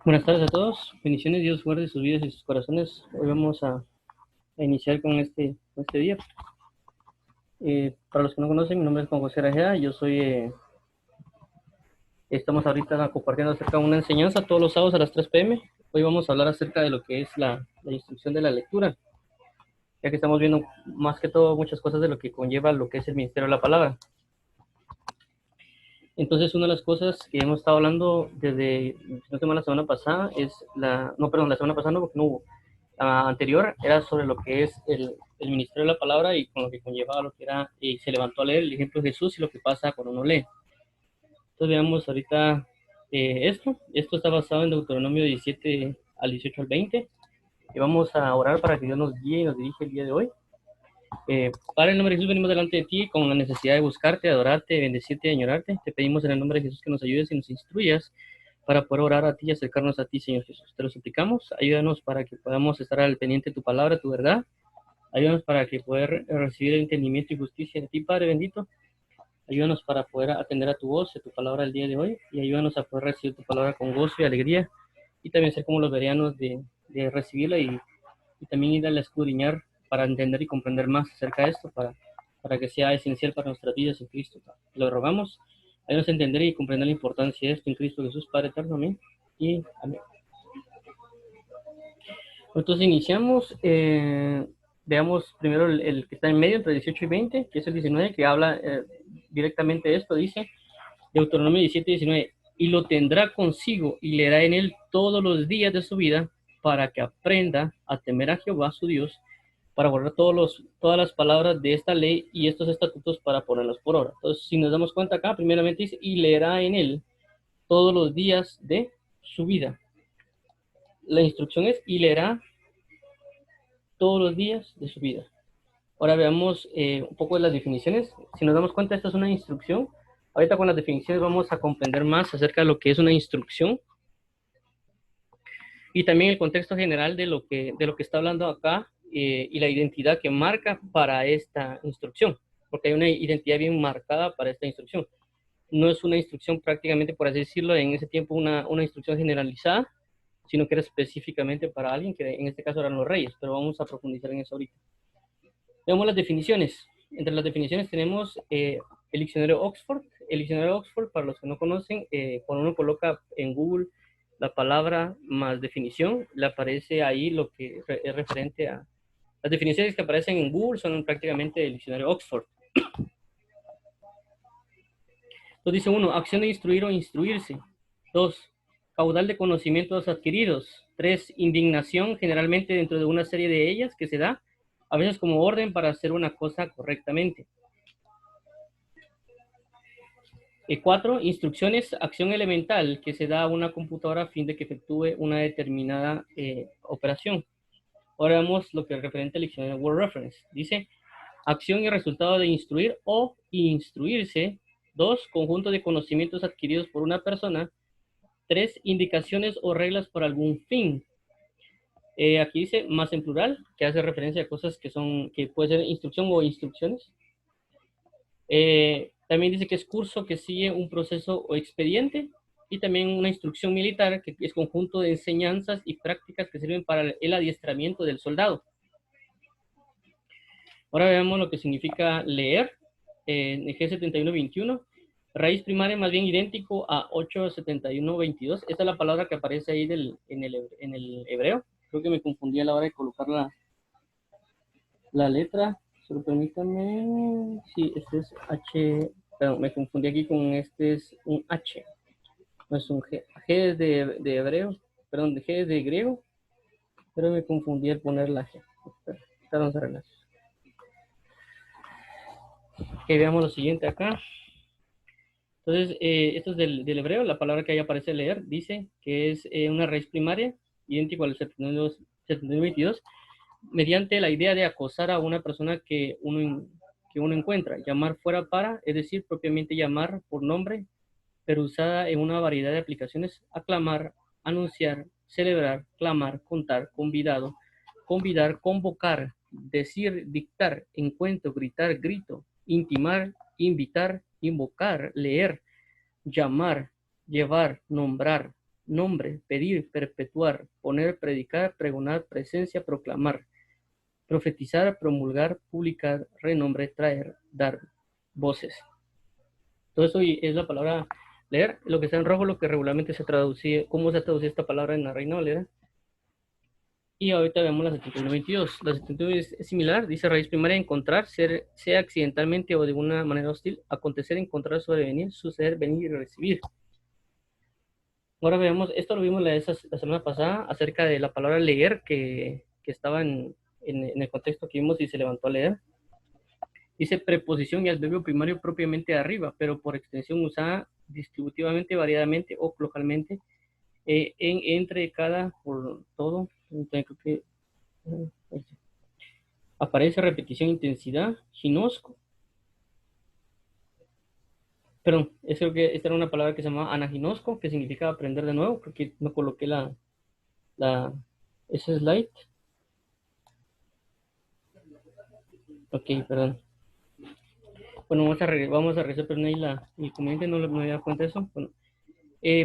Buenas tardes a todos. Bendiciones, Dios guarde sus vidas y sus corazones. Hoy vamos a iniciar con este día. Para los que no conocen, mi nombre es Juan José Rajeda. Estamos ahorita compartiendo acerca de una enseñanza todos los sábados a las 3 p.m. Hoy vamos a hablar acerca de lo que es la instrucción de la lectura, ya que estamos viendo más que todo muchas cosas de lo que conlleva lo que es el ministerio de la palabra. Entonces, una de las cosas que hemos estado hablando desde, si no la semana pasada, la semana pasada no, porque no hubo, anterior era sobre lo que es el ministerio de la palabra y con lo que conllevaba lo que era, y se levantó a leer el ejemplo de Jesús y lo que pasa cuando uno lee. Entonces veamos ahorita esto está basado en Deuteronomio 17 al 18 al 20, y vamos a orar para que Dios nos guíe y nos dirige el día de hoy. Padre, en el nombre de Jesús venimos delante de ti con la necesidad de buscarte, adorarte, bendecirte y añorarte. Te pedimos en el nombre de Jesús que nos ayudes y nos instruyas para poder orar a ti y acercarnos a ti, Señor Jesús. Te lo suplicamos, ayúdanos para que podamos estar al pendiente de tu palabra, tu verdad. Ayúdanos para que poder recibir el entendimiento y justicia de ti, Padre bendito. Ayúdanos para poder atender a tu voz, a tu palabra el día de hoy, y ayúdanos a poder recibir tu palabra con gozo y alegría, y también ser como los bereanos de recibirla y también ir a escudriñar para entender y comprender más acerca de esto, para que sea esencial para nuestras vidas en Cristo. Lo rogamos, ayúdanos a entender y comprender la importancia de esto en Cristo Jesús, Padre eterno, amén. Y amén. Entonces iniciamos, veamos primero el que está en medio, entre 18 y 20, que es el 19, que habla directamente de esto, dice, Deuteronomio 17, 19, y lo tendrá consigo y leerá en él todos los días de su vida para que aprenda a temer a Jehová su Dios, para guardar todas las palabras de esta ley y estos estatutos para ponerlos por obra. Entonces, si nos damos cuenta acá, primeramente dice, y leerá en él todos los días de su vida. La instrucción es, y leerá todos los días de su vida. Ahora veamos un poco de las definiciones. Si nos damos cuenta, esta es una instrucción. Ahorita con las definiciones vamos a comprender más acerca de lo que es una instrucción y también el contexto general de lo que está hablando acá y la identidad que marca para esta instrucción, porque hay una identidad bien marcada para esta instrucción. No es una instrucción prácticamente, por así decirlo, en ese tiempo una instrucción generalizada, sino que era específicamente para alguien, que en este caso eran los reyes, pero vamos a profundizar en eso ahorita. Veamos las definiciones. Entre las definiciones tenemos el diccionario Oxford. El diccionario Oxford, para los que no conocen, cuando uno coloca en Google la palabra más definición, le aparece ahí lo que es referente a... Las definiciones que aparecen en Google son prácticamente el diccionario Oxford. Entonces dice uno, acción de instruir o instruirse. Dos, caudal de conocimientos adquiridos. Tres, indignación, generalmente dentro de una serie de ellas que se da, a veces como orden para hacer una cosa correctamente. 4. Instrucciones, acción elemental que se da a una computadora a fin de que efectúe una determinada operación. Ahora vemos lo que es referente al diccionario Word Reference. Dice, acción y resultado de instruir o instruirse. 2. Conjunto de conocimientos adquiridos por una persona. 3. Indicaciones o reglas por algún fin. Aquí dice más en plural, que hace referencia a cosas que puede ser instrucción o instrucciones. También dice que es curso que sigue un proceso o expediente, y también una instrucción militar, que es conjunto de enseñanzas y prácticas que sirven para el adiestramiento del soldado. Ahora veamos lo que significa leer. En G7121, raíz primaria más bien idéntico a 87122. Esta es la palabra que aparece ahí en el hebreo. Creo que me confundí a la hora de colocar la letra. Solo permítanme. Sí, este es H. Perdón, me confundí aquí con este, es un H. No es un G. G es de hebreo. Perdón, de G es de griego. Pero me confundí al poner la G. Vamos a arreglar. Que veamos lo siguiente acá. Entonces, esto es del hebreo. La palabra que ahí aparece leer dice que es una raíz primaria, idéntico al 7222, mediante la idea de acosar a una persona que uno encuentra. Llamar fuera para, es decir, propiamente llamar por nombre, pero usada en una variedad de aplicaciones: aclamar, anunciar, celebrar, clamar, contar, convidar, convocar, decir, dictar, encuentro, gritar, grito, intimar, invitar, invocar, leer, llamar, llevar, nombrar. nombre, pedir, perpetuar, poner, predicar, pregonar, presencia, proclamar, profetizar, promulgar, publicar, renombre, traer, dar, voces. Todo eso es la palabra leer. Lo que está en rojo, lo que regularmente se traduce, cómo se traduce esta palabra en la Reina Valera. Y ahorita vemos la 7122. La 71 es similar, dice raíz primaria, encontrar, ser, sea accidentalmente o de una manera hostil, acontecer, encontrar, sobrevenir, suceder, venir y recibir. Ahora vemos, esto lo vimos la semana pasada acerca de la palabra leer que estaba en el contexto que vimos y se levantó a leer. Dice preposición y adverbio primario propiamente de arriba, pero por extensión usada distributivamente, variadamente o localmente, entre cada, por todo. Aparece repetición, intensidad, ginosco. Perdón, creo que esta era una palabra que se llamaba anaginosco, que significa aprender de nuevo, porque no coloqué ese slide. Ok, perdón. Bueno, vamos a regresar, pero ahí el comediante no me había dado cuenta de eso. Bueno,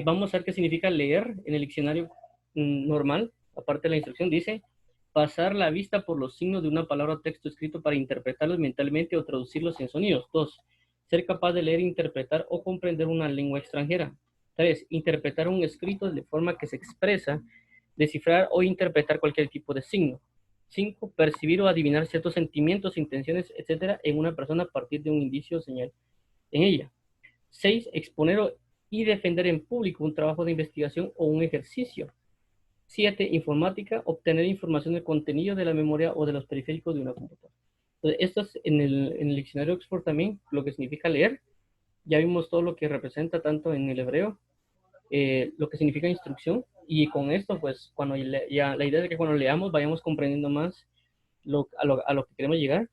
vamos a ver qué significa leer en el diccionario normal, aparte de la instrucción, dice pasar la vista por los signos de una palabra o texto escrito para interpretarlos mentalmente o traducirlos en sonidos. 2. Ser capaz de leer, interpretar o comprender una lengua extranjera. 3. Interpretar un escrito de forma que se expresa, descifrar o interpretar cualquier tipo de signo. 5. Percibir o adivinar ciertos sentimientos, intenciones, etcétera, en una persona a partir de un indicio o señal en ella. 6. Exponer y defender en público un trabajo de investigación o un ejercicio. 7. Informática, obtener información del contenido de la memoria o de los periféricos de una computadora. Entonces, esto es en el diccionario Oxford también, lo que significa leer. Ya vimos todo lo que representa tanto en el hebreo, lo que significa instrucción, y con esto, pues, ya la idea de que cuando leamos vayamos comprendiendo más a lo que queremos llegar.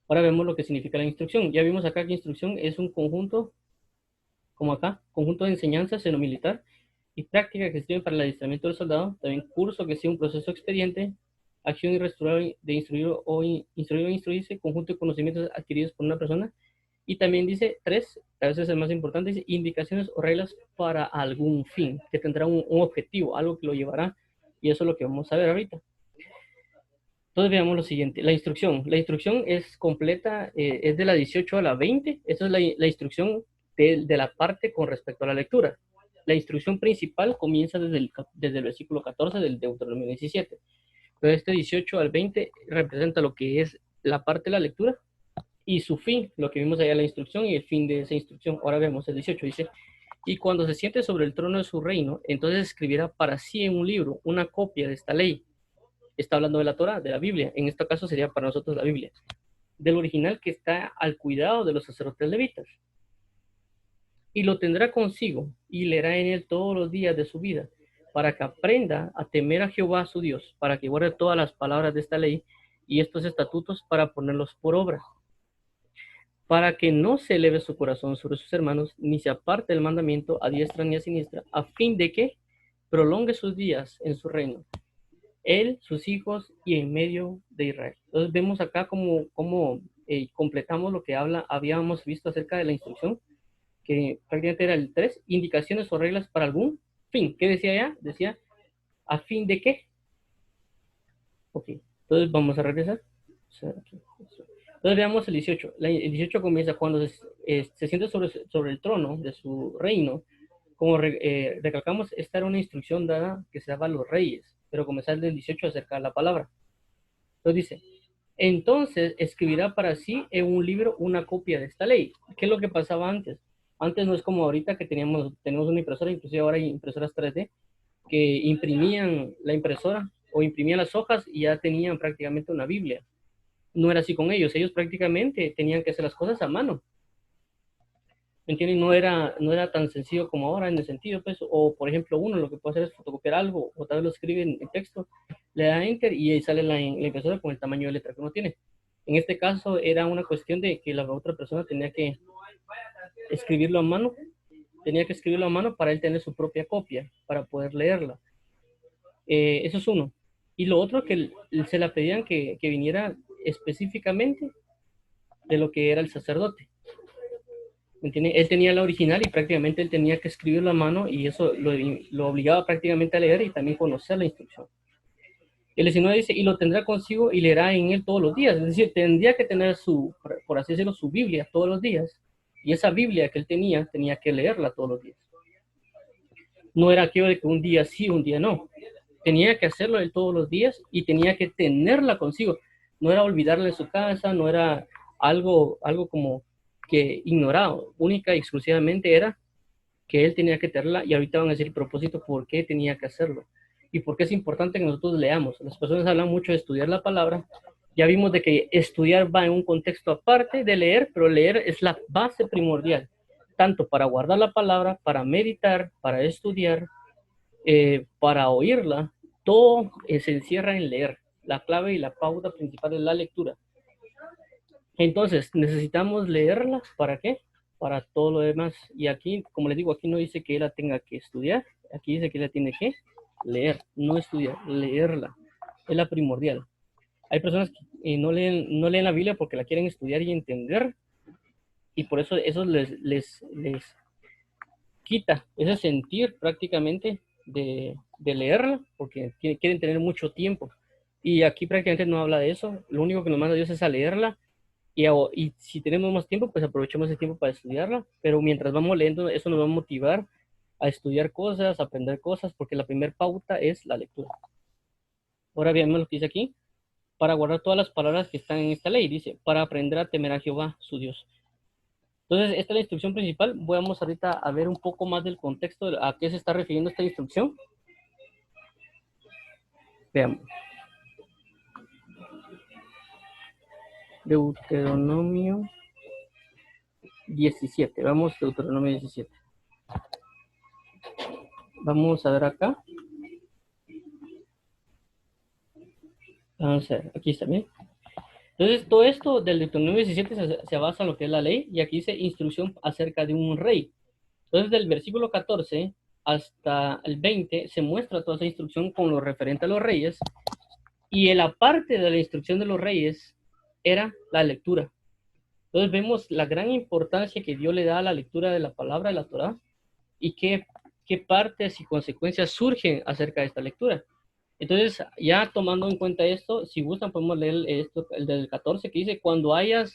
Ahora vemos lo que significa la instrucción. Ya vimos acá que instrucción es un conjunto, como acá, conjunto de enseñanzas en lo militar y práctica que sirven para el adiestramiento del soldado, también curso que sea un proceso expediente, acción y restaurar de instruir o instruirse, conjunto de conocimientos adquiridos por una persona, y también dice 3, a veces es el más importante, dice indicaciones o reglas para algún fin, que tendrá un objetivo, algo que lo llevará, y eso es lo que vamos a ver ahorita. Entonces veamos lo siguiente, la instrucción. La instrucción es completa, es de la 18 a la 20. Esa es la instrucción de la parte con respecto a la lectura. La instrucción principal comienza desde el versículo 14 del Deuteronomio 17. Entonces este 18 al 20 representa lo que es la parte de la lectura y su fin, lo que vimos allá en la instrucción y el fin de esa instrucción. Ahora vemos el 18, dice, y cuando se siente sobre el trono de su reino, entonces escribirá para sí en un libro una copia de esta ley. Está hablando de la Torah, de la Biblia. En este caso sería para nosotros la Biblia. Del original que está al cuidado de los sacerdotes levitas. Y lo tendrá consigo y leerá en él todos los días de su vida, para que aprenda a temer a Jehová su Dios, para que guarde todas las palabras de esta ley y estos estatutos para ponerlos por obra, para que no se eleve su corazón sobre sus hermanos, ni se aparte del mandamiento a diestra ni a siniestra, a fin de que prolongue sus días en su reino, él, sus hijos y en medio de Israel. Entonces vemos acá cómo completamos lo que habíamos visto acerca de la instrucción, que prácticamente era el 3, indicaciones o reglas para algún fin. ¿Qué decía ya? Decía, ¿a fin de qué? Ok, entonces vamos a regresar. Entonces veamos el 18. El 18 comienza cuando se siente sobre el trono de su reino. Como recalcamos, esta era una instrucción dada que se daba a los reyes, pero comenzar del 18 acerca de la palabra. Entonces dice, entonces escribirá para sí en un libro una copia de esta ley. ¿Qué es lo que pasaba antes? Antes no es como ahorita que tenemos una impresora, inclusive ahora hay impresoras 3D, que imprimían la impresora o imprimían las hojas y ya tenían prácticamente una Biblia. No era así con ellos prácticamente tenían que hacer las cosas a mano. ¿Me entienden? No era tan sencillo como ahora en el sentido, pues, o por ejemplo, uno lo que puede hacer es fotocopiar algo, o tal vez lo escribe en texto, le da enter y ahí sale la impresora con el tamaño de letra que uno tiene. En este caso era una cuestión de que la otra persona tenía que escribirlo a mano, para él tener su propia copia, para poder leerla. Eso es uno. Y lo otro que se la pedían que viniera específicamente de lo que era el sacerdote. ¿Me entiende? Él tenía la original y prácticamente él tenía que escribirlo a mano y eso lo obligaba prácticamente a leer y también conocer la instrucción. El 19 dice, y lo tendrá consigo y leerá en él todos los días. Es decir, tendría que tener su, por así decirlo, su Biblia todos los días. Y esa Biblia que él tenía que leerla todos los días. No era aquello de que un día sí, un día no. Tenía que hacerlo él todos los días y tenía que tenerla consigo. No era olvidarle su casa, no era algo como que ignorado. Única y exclusivamente era que él tenía que tenerla y ahorita van a decir el propósito por qué tenía que hacerlo y por qué es importante que nosotros leamos. Las personas hablan mucho de estudiar la palabra. Ya vimos de que estudiar va en un contexto aparte de leer, pero leer es la base primordial, tanto para guardar la palabra, para meditar, para estudiar, para oírla. Todo se encierra en leer. La clave y la pauta principal es la lectura. Entonces, necesitamos leerla. ¿Para qué? Para todo lo demás. Y aquí, como les digo, aquí no dice que él la tenga que estudiar. Aquí dice que la tiene que leer, no estudiar, leerla. Es la primordial. Hay personas que no leen la Biblia porque la quieren estudiar y entender. Y por eso les quita ese sentir prácticamente de leerla porque quieren tener mucho tiempo. Y aquí prácticamente no habla de eso. Lo único que nos manda Dios es a leerla y si tenemos más tiempo, pues aprovechemos ese tiempo para estudiarla, pero mientras vamos leyendo, eso nos va a motivar a estudiar cosas, a aprender cosas, porque la primera pauta es la lectura. Ahora veamos lo que dice aquí, para guardar todas las palabras que están en esta ley, dice, para aprender a temer a Jehová, su Dios. Entonces, esta es la instrucción principal. Vamos ahorita a ver un poco más del contexto, a qué se está refiriendo esta instrucción. Veamos. Deuteronomio 17. Vamos, Deuteronomio 17. Vamos a ver acá. Vamos a ver, aquí está bien. Entonces, todo esto del Deuteronomio 17 se basa en lo que es la ley, y aquí dice instrucción acerca de un rey. Entonces, del versículo 14 hasta el 20 se muestra toda esa instrucción con lo referente a los reyes, y en la parte de la instrucción de los reyes era la lectura. Entonces, vemos la gran importancia que Dios le da a la lectura de la palabra de la Torá y qué partes y consecuencias surgen acerca de esta lectura. Entonces, ya tomando en cuenta esto, si gustan, podemos leer esto, el del 14, que dice, cuando hayas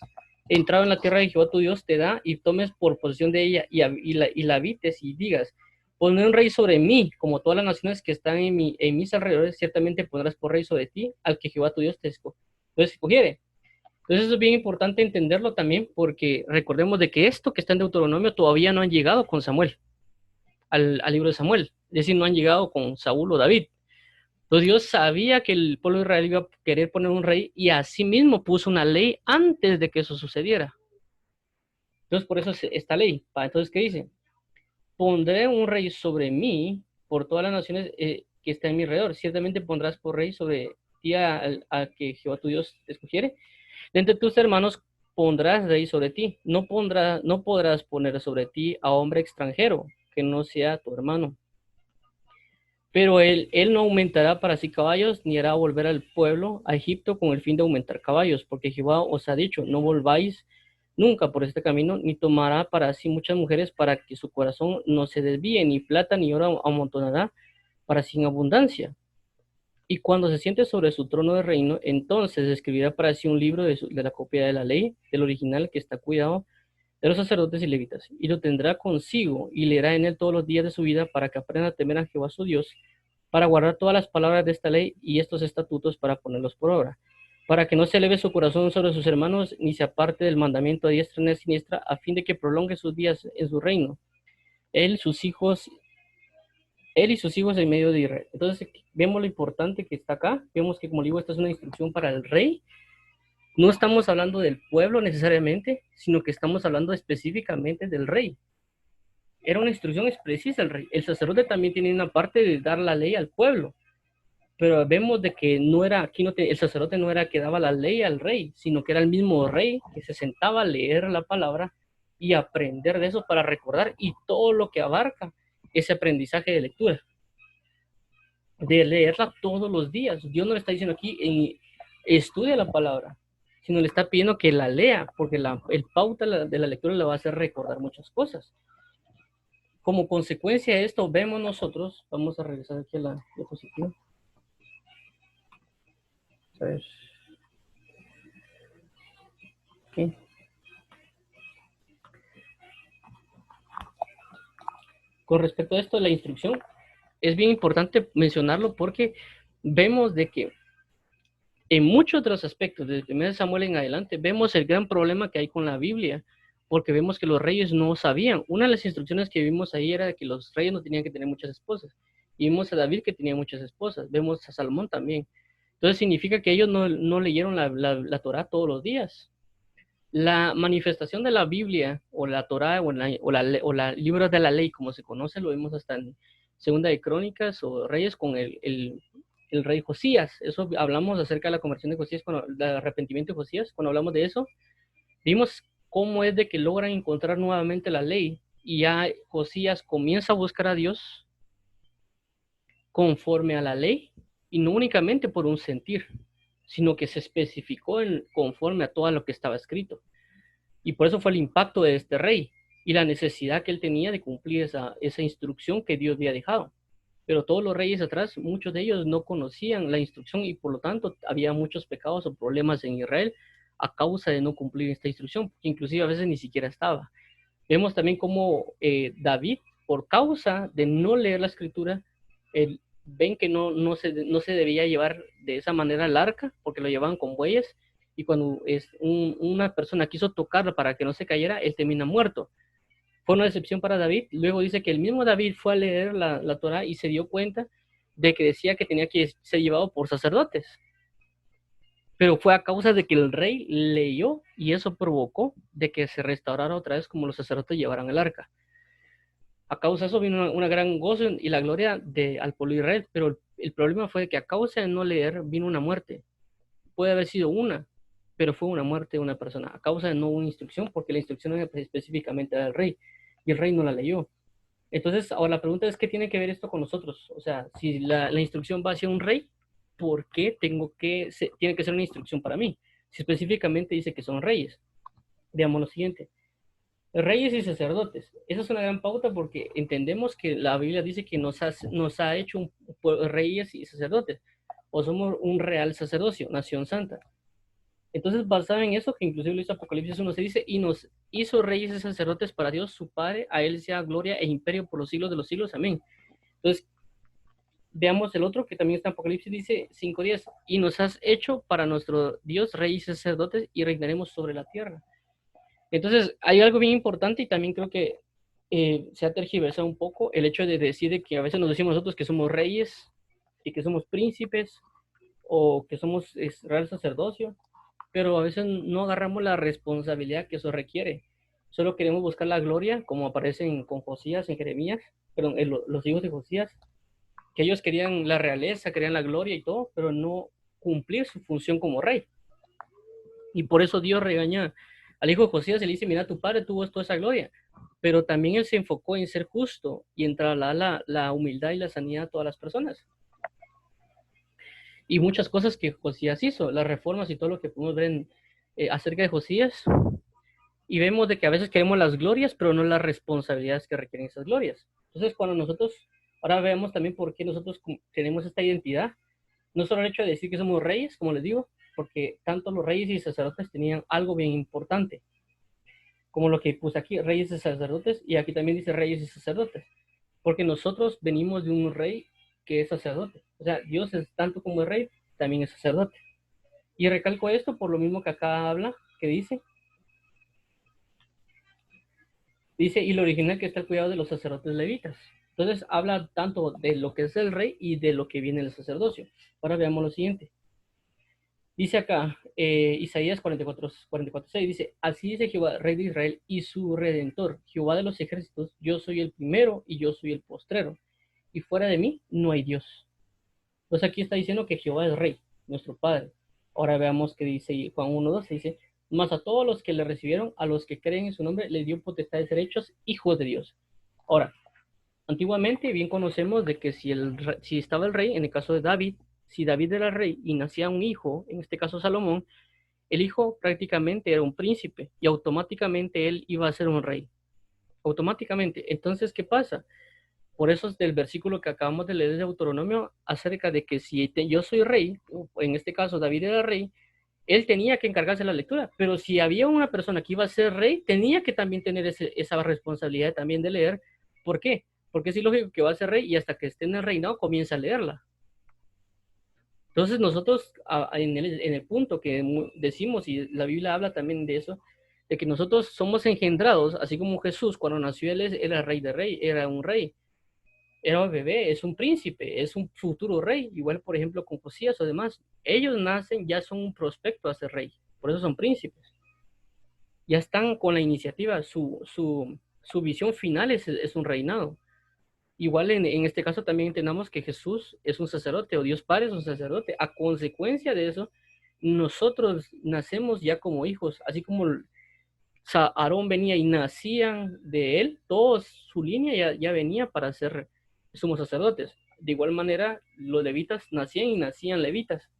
entrado en la tierra de Jehová tu Dios te da y tomes por posesión de ella y la habites y digas, ponme un rey sobre mí, como todas las naciones que están en mis alrededores, ciertamente pondrás por rey sobre ti al que Jehová tu Dios te escogiere. Entonces, eso es bien importante entenderlo también, porque recordemos de que esto que está en Deuteronomio todavía no han llegado con Samuel, al libro de Samuel, es decir, no han llegado con Saúl o David. Entonces Dios sabía que el pueblo de Israel iba a querer poner un rey y así mismo puso una ley antes de que eso sucediera. Entonces por eso esta ley. Entonces, ¿qué dice? Pondré un rey sobre mí por todas las naciones que están en mi alrededor. Ciertamente pondrás por rey sobre ti a que Jehová tu Dios te escogiere. De entre tus hermanos pondrás rey sobre ti. No podrás poner sobre ti a hombre extranjero que no sea tu hermano. Pero él no aumentará para sí caballos, ni hará volver al pueblo a Egipto con el fin de aumentar caballos, porque Jehová os ha dicho, no volváis nunca por este camino, ni tomará para sí muchas mujeres para que su corazón no se desvíe, ni plata ni oro amontonará para sí en abundancia. Y cuando se siente sobre su trono de reino, entonces escribirá para sí un libro de la copia de la ley, del original que está cuidado de los sacerdotes y levitas, y lo tendrá consigo y leerá en él todos los días de su vida para que aprenda a temer a Jehová su Dios, para guardar todas las palabras de esta ley y estos estatutos para ponerlos por obra, para que no se eleve su corazón sobre sus hermanos, ni se aparte del mandamiento a diestra ni a siniestra, a fin de que prolongue sus días en su reino, él, sus hijos, él y sus hijos en medio de Israel. Entonces, vemos lo importante que está acá, vemos que, como digo, esta es una instrucción para el rey. No estamos hablando del pueblo necesariamente, sino que estamos hablando específicamente del rey. Era una instrucción precisa al rey. El sacerdote también tiene una parte de dar la ley al pueblo, pero vemos de que no era, el sacerdote no era que daba la ley al rey, sino que era el mismo rey que se sentaba a leer la palabra y aprender de eso para recordar y todo lo que abarca ese aprendizaje de lectura, de leerla todos los días. Dios no le está diciendo aquí, estudia la palabra, sino le está pidiendo que la lea, porque el pauta de la lectura le va a hacer recordar muchas cosas. Como consecuencia de esto, vemos nosotros, vamos a regresar aquí a la diapositiva. A ver. Okay. Con respecto a esto de la instrucción, es bien importante mencionarlo porque vemos de que en muchos de los aspectos, desde 1 Samuel en adelante, vemos el gran problema que hay con la Biblia, porque vemos que los reyes no sabían. Una de las instrucciones que vimos ahí era que los reyes no tenían que tener muchas esposas. Y vimos a David que tenía muchas esposas, vemos a Salomón también. Entonces significa que ellos no leyeron la Torah todos los días. La manifestación de la Biblia o la Torah o la libros de la ley, como se conoce, lo vemos hasta en Segunda de Crónicas o Reyes con el rey Josías. Eso hablamos acerca de la conversión de Josías, del arrepentimiento de Josías. Cuando hablamos de eso, vimos cómo es de que logran encontrar nuevamente la ley y ya Josías comienza a buscar a Dios conforme a la ley y no únicamente por un sentir, sino que se especificó conforme a todo lo que estaba escrito. Y por eso fue el impacto de este rey y la necesidad que él tenía de cumplir esa instrucción que Dios había dejado. Pero todos los reyes atrás, muchos de ellos no conocían la instrucción y por lo tanto había muchos pecados o problemas en Israel a causa de no cumplir esta instrucción, que inclusive a veces ni siquiera estaba. Vemos también cómo David, por causa de no leer la escritura, ven que no se debía llevar de esa manera el arca, porque lo llevaban con bueyes, y cuando una persona quiso tocarlo para que no se cayera, él termina muerto. Fue una decepción para David. Luego dice que el mismo David fue a leer la Torah y se dio cuenta de que decía que tenía que ser llevado por sacerdotes. Pero fue a causa de que el rey leyó y eso provocó de que se restaurara otra vez como los sacerdotes llevaran el arca. A causa de eso vino una gran gozo y la gloria al pueblo de Israel, pero el problema fue que a causa de no leer vino una muerte. Puede haber sido una, pero fue una muerte de una persona, a causa de no una instrucción, porque la instrucción era específicamente del rey, y el rey no la leyó. Entonces, ahora la pregunta es, ¿qué tiene que ver esto con nosotros? O sea, si la instrucción va hacia un rey, ¿por qué tiene que ser una instrucción para mí? Si específicamente dice que son reyes. Veamos lo siguiente. Reyes y sacerdotes. Esa es una gran pauta porque entendemos que la Biblia dice que nos ha hecho reyes y sacerdotes, o somos un real sacerdocio, nación santa. Entonces, basado en eso, que inclusive lo hizo Apocalipsis 1, se dice, y nos hizo reyes y sacerdotes para Dios su Padre, a Él sea gloria e imperio por los siglos de los siglos. Amén. Entonces, veamos el otro que también está en Apocalipsis, dice 5:10, y nos has hecho para nuestro Dios reyes y sacerdotes y reinaremos sobre la tierra. Entonces, hay algo bien importante y también creo que se ha tergiversado un poco el hecho de decir que a veces nos decimos nosotros que somos reyes y que somos príncipes o que somos real sacerdocio, pero a veces no agarramos la responsabilidad que eso requiere. Solo queremos buscar la gloria, como aparecen con Josías en Jeremías, perdón, los hijos de Josías, que ellos querían la realeza, querían la gloria y todo, pero no cumplir su función como rey. Y por eso Dios regaña al hijo de Josías y le dice, mira, tu padre tuvo toda esa gloria, pero también él se enfocó en ser justo y en trasladar la humildad y la sanidad a todas las personas. Y muchas cosas que Josías hizo, las reformas y todo lo que podemos ver acerca de Josías, y vemos de que a veces queremos las glorias, pero no las responsabilidades que requieren esas glorias. Entonces, cuando nosotros, ahora vemos también por qué nosotros tenemos esta identidad, no solo el hecho de decir que somos reyes, como les digo, porque tanto los reyes y sacerdotes tenían algo bien importante, como lo que puse aquí, reyes y sacerdotes, y aquí también dice reyes y sacerdotes, porque nosotros venimos de un rey que es sacerdote. O sea, Dios es tanto como el rey, también es sacerdote. Y recalco esto por lo mismo que acá habla, que dice, y lo original que está el cuidado de los sacerdotes levitas. Entonces habla tanto de lo que es el rey y de lo que viene el sacerdocio. Ahora veamos lo siguiente. Dice acá, Isaías 44:6, dice, así dice Jehová, rey de Israel y su redentor, Jehová de los ejércitos, yo soy el primero y yo soy el postrero, y fuera de mí no hay Dios. Entonces aquí está diciendo que Jehová es rey, nuestro Padre. Ahora veamos que dice Juan 1:2, dice, mas a todos los que le recibieron, a los que creen en su nombre, les dio potestad de ser hechos hijos de Dios. Ahora, antiguamente bien conocemos de que si estaba el rey, en el caso de David, si David era rey y nacía un hijo, en este caso Salomón, el hijo prácticamente era un príncipe y automáticamente él iba a ser un rey. Automáticamente. Entonces, ¿qué pasa? Por eso es del versículo que acabamos de leer de Deuteronomio acerca de que si yo soy rey, en este caso David era rey, él tenía que encargarse de la lectura, pero si había una persona que iba a ser rey, tenía que también tener esa responsabilidad también de leer. ¿Por qué? Porque es ilógico que va a ser rey y hasta que esté en el reinado comienza a leerla. Entonces nosotros en el punto que decimos, y la Biblia habla también de eso, de que nosotros somos engendrados, así como Jesús cuando nació él era rey de rey, era un rey, era un bebé, es un príncipe, es un futuro rey, igual por ejemplo con Josías o demás, ellos nacen, ya son un prospecto a ser rey, por eso son príncipes, ya están con la iniciativa, su visión final es un reinado. Igual en este caso también entendamos que Jesús es un sacerdote o Dios Padre es un sacerdote. A consecuencia de eso, nosotros nacemos ya como hijos, así como Aarón venía y nacían de él, toda su línea ya venía para ser sumos sacerdotes. De igual manera, los levitas nacían y nacían levitas.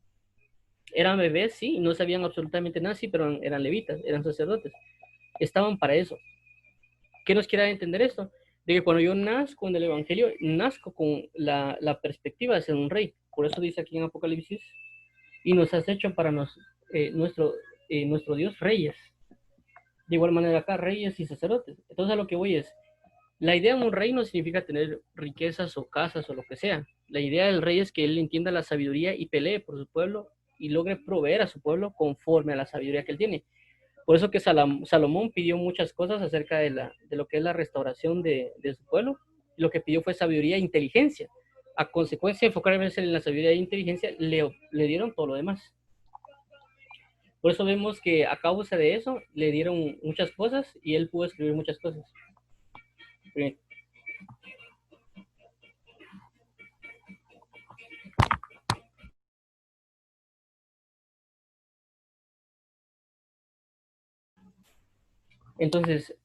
Eran bebés, sí, no sabían absolutamente nada, sí, pero eran levitas, eran sacerdotes. Estaban para eso. ¿Qué nos quiere entender esto? De que cuando yo nazco en el Evangelio, nazco con la perspectiva de ser un rey. Por eso dice aquí en Apocalipsis, y nos has hecho para nuestro Dios reyes. De igual manera acá, reyes y sacerdotes. Entonces a lo que voy es, la idea de un rey no significa tener riquezas o casas o lo que sea. La idea del rey es que él entienda la sabiduría y pelee por su pueblo y logre proveer a su pueblo conforme a la sabiduría que él tiene. Por eso que Salomón pidió muchas cosas acerca de lo que es la restauración de su pueblo. Lo que pidió fue sabiduría e inteligencia. A consecuencia de enfocarse en la sabiduría e inteligencia, le dieron todo lo demás. Por eso vemos que a causa de eso le dieron muchas cosas y él pudo escribir muchas cosas. Bien. Entonces,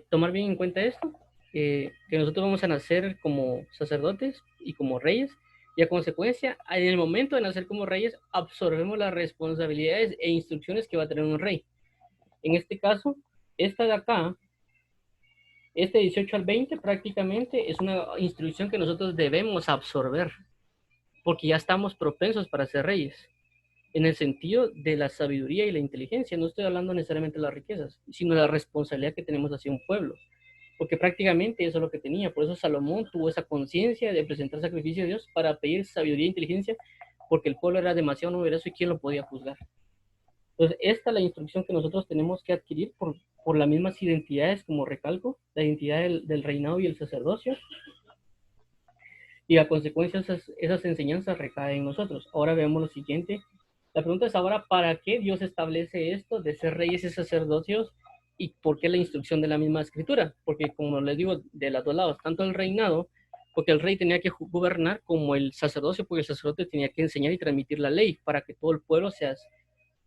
tomar bien en cuenta esto, que nosotros vamos a nacer como sacerdotes y como reyes, y a consecuencia, en el momento de nacer como reyes, absorbemos las responsabilidades e instrucciones que va a tener un rey. En este caso, esta de acá, este 18 al 20 prácticamente es una instrucción que nosotros debemos absorber, porque ya estamos propensos para ser reyes, en el sentido de la sabiduría y la inteligencia. No estoy hablando necesariamente de las riquezas, sino de la responsabilidad que tenemos hacia un pueblo, porque prácticamente eso es lo que tenía. Por eso Salomón tuvo esa conciencia de presentar sacrificio a Dios para pedir sabiduría e inteligencia, porque el pueblo era demasiado numeroso y quién lo podía juzgar. Entonces, esta es la instrucción que nosotros tenemos que adquirir por las mismas identidades, como recalco, la identidad del reinado y el sacerdocio, y a consecuencia esas enseñanzas recaen en nosotros. Ahora veamos lo siguiente. La pregunta es ahora, ¿para qué Dios establece esto de ser reyes y sacerdocios y por qué la instrucción de la misma escritura? Porque como les digo, de los dos lados, tanto el reinado, porque el rey tenía que gobernar, como el sacerdocio, porque el sacerdote tenía que enseñar y transmitir la ley para que todo el pueblo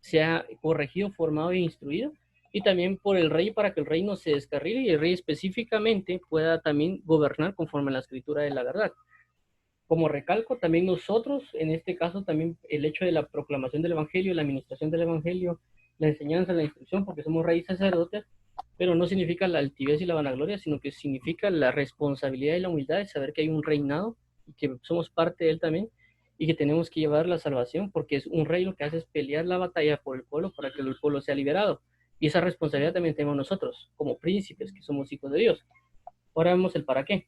sea corregido, formado e instruido, y también por el rey para que el rey no se descarrile y el rey específicamente pueda también gobernar conforme a la escritura de la verdad. Como recalco, también nosotros, en este caso, también el hecho de la proclamación del Evangelio, la administración del Evangelio, la enseñanza, la instrucción, porque somos reyes sacerdotes, pero no significa la altivez y la vanagloria, sino que significa la responsabilidad y la humildad de saber que hay un reinado y que somos parte de él también y que tenemos que llevar la salvación, porque es un rey lo que hace es pelear la batalla por el pueblo para que el pueblo sea liberado. Y esa responsabilidad también tenemos nosotros, como príncipes, que somos hijos de Dios. Ahora vemos el para qué.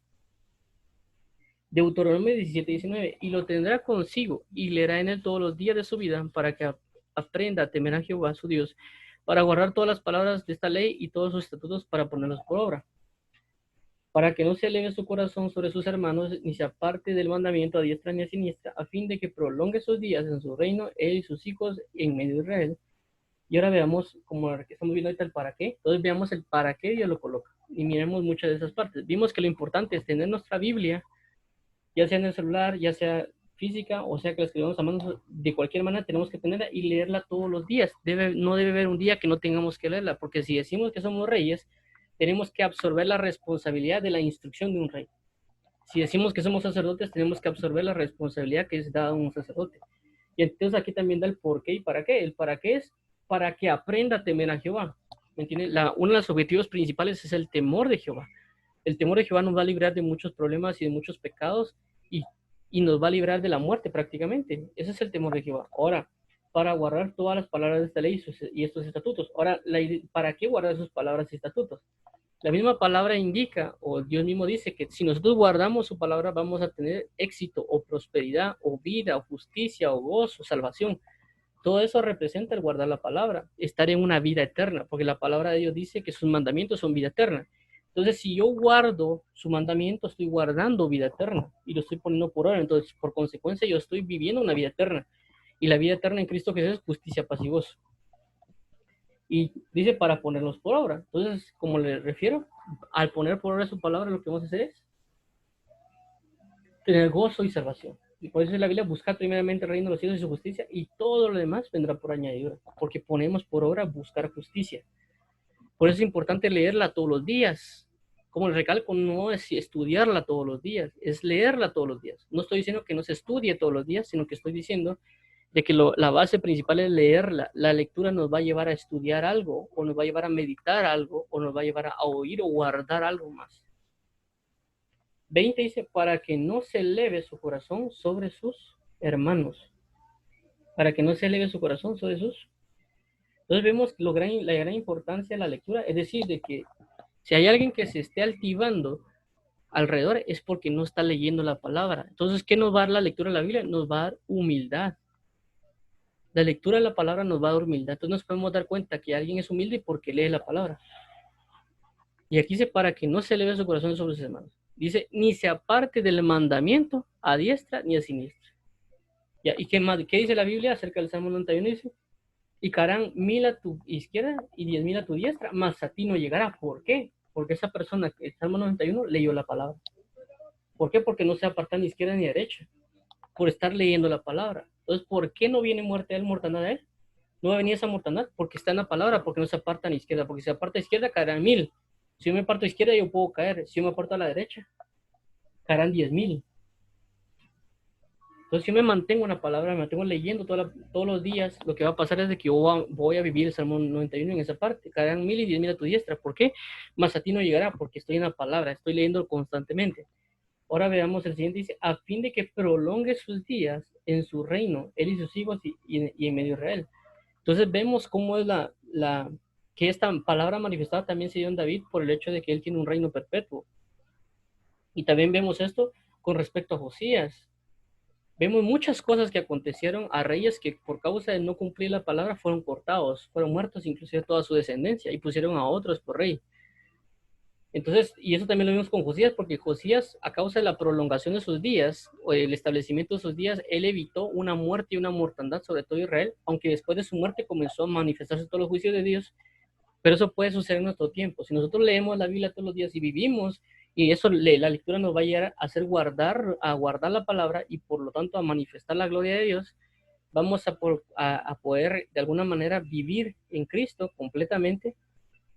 Deuteronomio 17:19, y lo tendrá consigo y leerá en él todos los días de su vida para que aprenda a temer a Jehová su Dios, para guardar todas las palabras de esta ley y todos sus estatutos para ponerlos por obra, para que no se eleve su corazón sobre sus hermanos, ni se aparte del mandamiento a diestra ni a siniestra, a fin de que prolongue sus días en su reino, él y sus hijos en medio de Israel. Y ahora veamos, como estamos viendo ahorita el para qué, entonces veamos el para qué Dios lo coloca, y miremos muchas de esas partes. Vimos que lo importante es tener nuestra Biblia, ya sea en el celular, ya sea física, o sea que la escribamos a mano, de cualquier manera tenemos que tenerla y leerla todos los días. No debe haber un día que no tengamos que leerla, porque si decimos que somos reyes, tenemos que absorber la responsabilidad de la instrucción de un rey. Si decimos que somos sacerdotes, tenemos que absorber la responsabilidad que es dada a un sacerdote. Y entonces aquí también da el por qué y para qué. El para qué es para que aprenda a temer a Jehová. ¿Me entiendes? Uno de los objetivos principales es el temor de Jehová. El temor de Jehová nos va a librar de muchos problemas y de muchos pecados y, y nos va a librar de la muerte prácticamente. Ese es el temor de Jehová. Ahora, para guardar todas las palabras de esta ley y estos estatutos. Ahora, ¿para qué guardar sus palabras y estatutos? La misma palabra indica, o Dios mismo dice, que si nosotros guardamos su palabra vamos a tener éxito o prosperidad o vida o justicia o gozo, salvación. Todo eso representa el guardar la palabra, estar en una vida eterna, porque la palabra de Dios dice que sus mandamientos son vida eterna. Entonces, si yo guardo su mandamiento, estoy guardando vida eterna y lo estoy poniendo por obra. Entonces, por consecuencia, yo estoy viviendo una vida eterna. Y la vida eterna en Cristo Jesús es justicia, paz y gozo. Y dice para ponerlos por obra. Entonces, como le refiero, al poner por obra su palabra, lo que vamos a hacer es tener gozo y salvación. Y por eso en la Biblia, buscar primeramente el reino de los cielos y su justicia, y todo lo demás vendrá por añadidura, porque ponemos por obra buscar justicia. Por eso es importante leerla todos los días. Como le recalco, no es estudiarla todos los días, es leerla todos los días. No estoy diciendo que no se estudie todos los días, sino que estoy diciendo de que la base principal es leerla. La lectura nos va a llevar a estudiar algo, o nos va a llevar a meditar algo, o nos va a llevar a oír o guardar algo más. 20 dice, para que no se eleve su corazón sobre sus hermanos. Para que no se eleve su corazón sobre sus. Entonces vemos la gran importancia de la lectura, es decir, de que si hay alguien que se esté altivando alrededor es porque no está leyendo la palabra. Entonces, ¿qué nos va a dar la lectura de la Biblia? Nos va a dar humildad. La lectura de la palabra nos va a dar humildad. Entonces nos podemos dar cuenta que alguien es humilde porque lee la palabra. Y aquí dice, para que no se eleve su corazón sobre sus hermanos. Dice, ni se aparte del mandamiento a diestra ni a siniestra. ¿Ya? ¿Y qué más? ¿Qué dice la Biblia acerca del Salmo 91? Dice, y caerán 1000 a tu izquierda y 10,000 a tu diestra, mas a ti no llegará. ¿Por qué? Porque esa persona, el Salmo 91, leyó la palabra. ¿Por qué? Porque no se aparta ni izquierda ni derecha, por estar leyendo la palabra. Entonces, ¿por qué no viene muerte a él, mortandad a él? No va a venir esa mortandad porque está en la palabra, porque no se aparta ni izquierda, porque si se aparta a izquierda caerán 1000. Si yo me aparto a izquierda yo puedo caer, si yo me aparto a la derecha caerán 10,000. Entonces, si yo me mantengo en la palabra, me mantengo leyendo todos los días, lo que va a pasar es de que yo voy a vivir el Salmo 91 en esa parte. Caerán 1000 y 10,000 a tu diestra. ¿Por qué? Más a ti no llegará, porque estoy en la palabra, estoy leyendo constantemente. Ahora veamos el siguiente, dice, a fin de que prolongue sus días en su reino, él y sus hijos y en medio de Israel. Entonces vemos cómo es que esta palabra manifestada también se dio en David por el hecho de que él tiene un reino perpetuo. Y también vemos esto con respecto a Josías. Vemos muchas cosas que acontecieron a reyes que por causa de no cumplir la palabra fueron cortados, fueron muertos inclusive toda su descendencia y pusieron a otros por rey. Entonces, y eso también lo vimos con Josías, porque Josías, a causa de la prolongación de sus días, o el establecimiento de sus días, él evitó una muerte y una mortandad sobre todo Israel, aunque después de su muerte comenzó a manifestarse todos los juicios de Dios, pero eso puede suceder en nuestro tiempo. Si nosotros leemos la Biblia todos los días y vivimos, y eso la lectura nos va a llegar a hacer a guardar la palabra y por lo tanto a manifestar la gloria de Dios, vamos a poder de alguna manera vivir en Cristo completamente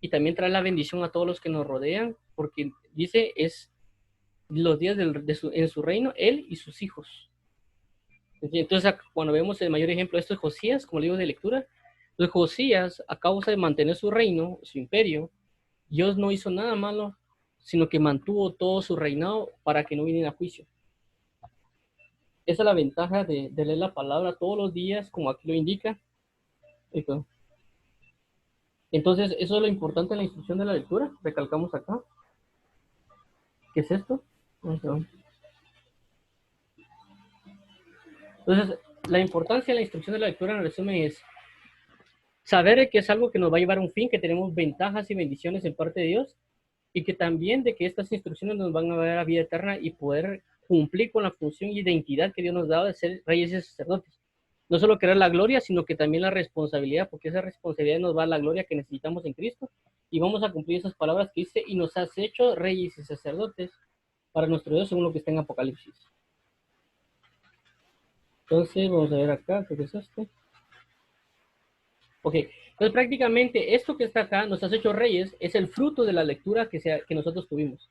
y también trae la bendición a todos los que nos rodean, porque dice, es los días en su reino, él y sus hijos. Entonces, cuando vemos el mayor ejemplo de esto es Josías, como libro de lectura. Entonces, Josías, a causa de mantener su reino, su imperio, Dios no hizo nada malo, sino que mantuvo todo su reinado para que no viniera a juicio. Esa es la ventaja de leer la palabra todos los días, como aquí lo indica. Entonces, eso es lo importante en la instrucción de la lectura. Recalcamos acá. ¿Qué es esto? Entonces, la importancia de la instrucción de la lectura en resumen es saber que es algo que nos va a llevar a un fin, que tenemos ventajas y bendiciones en parte de Dios y que también de que estas instrucciones nos van a dar la vida eterna y poder cumplir con la función y identidad que Dios nos da de ser reyes y sacerdotes. No solo querer la gloria, sino que también la responsabilidad, porque esa responsabilidad nos va a la gloria que necesitamos en Cristo y vamos a cumplir esas palabras que dice, y nos has hecho reyes y sacerdotes para nuestro Dios, según lo que está en Apocalipsis. Entonces, vamos a ver acá, ¿qué es esto? Ok, entonces prácticamente esto que está acá, nos has hecho reyes, es el fruto de la lectura que nosotros tuvimos.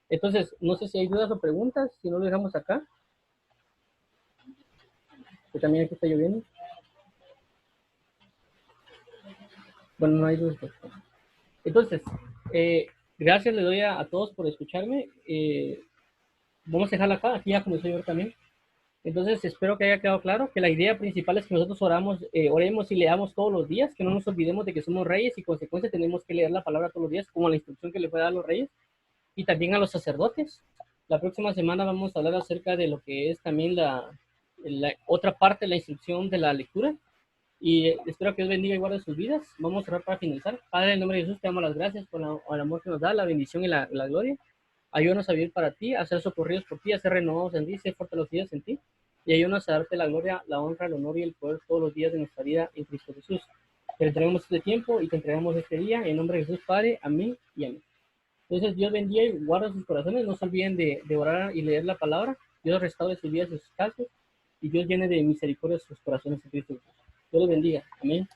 Entonces, no sé si hay dudas o preguntas, si no lo dejamos acá, que también aquí está lloviendo. Bueno, no hay luz. Entonces, eh, gracias le doy a todos por escucharme. Vamos a dejarla acá, aquí ya comenzó a llover también. Entonces, espero que haya quedado claro que la idea principal es que nosotros oremos y leamos todos los días, que no nos olvidemos de que somos reyes y consecuencia tenemos que leer la palabra todos los días, como la instrucción que le fue a dar a los reyes y también a los sacerdotes. La próxima semana vamos a hablar acerca de lo que es también la otra parte de la instrucción de la lectura. Y espero que Dios bendiga y guarde sus vidas. Vamos a orar para finalizar. Padre, en el nombre de Jesús, te damos las gracias por el amor que nos da, la bendición y la gloria. Ayúdanos a vivir para ti, a ser socorridos por ti, a ser renovados en ti, ser fortalecidos en ti. Y ayúdanos a darte la gloria, la honra, el honor y el poder todos los días de nuestra vida en Cristo Jesús. Te entregamos este tiempo y te entregamos este día. En nombre de Jesús, Padre, amén y amén. Entonces, Dios bendiga y guarda sus corazones. No se olviden de orar y leer la palabra. Dios restaure sus vidas y sus casas. Y Dios llene de misericordia sus corazones en Cristo Jesús. Dios los bendiga. Amén.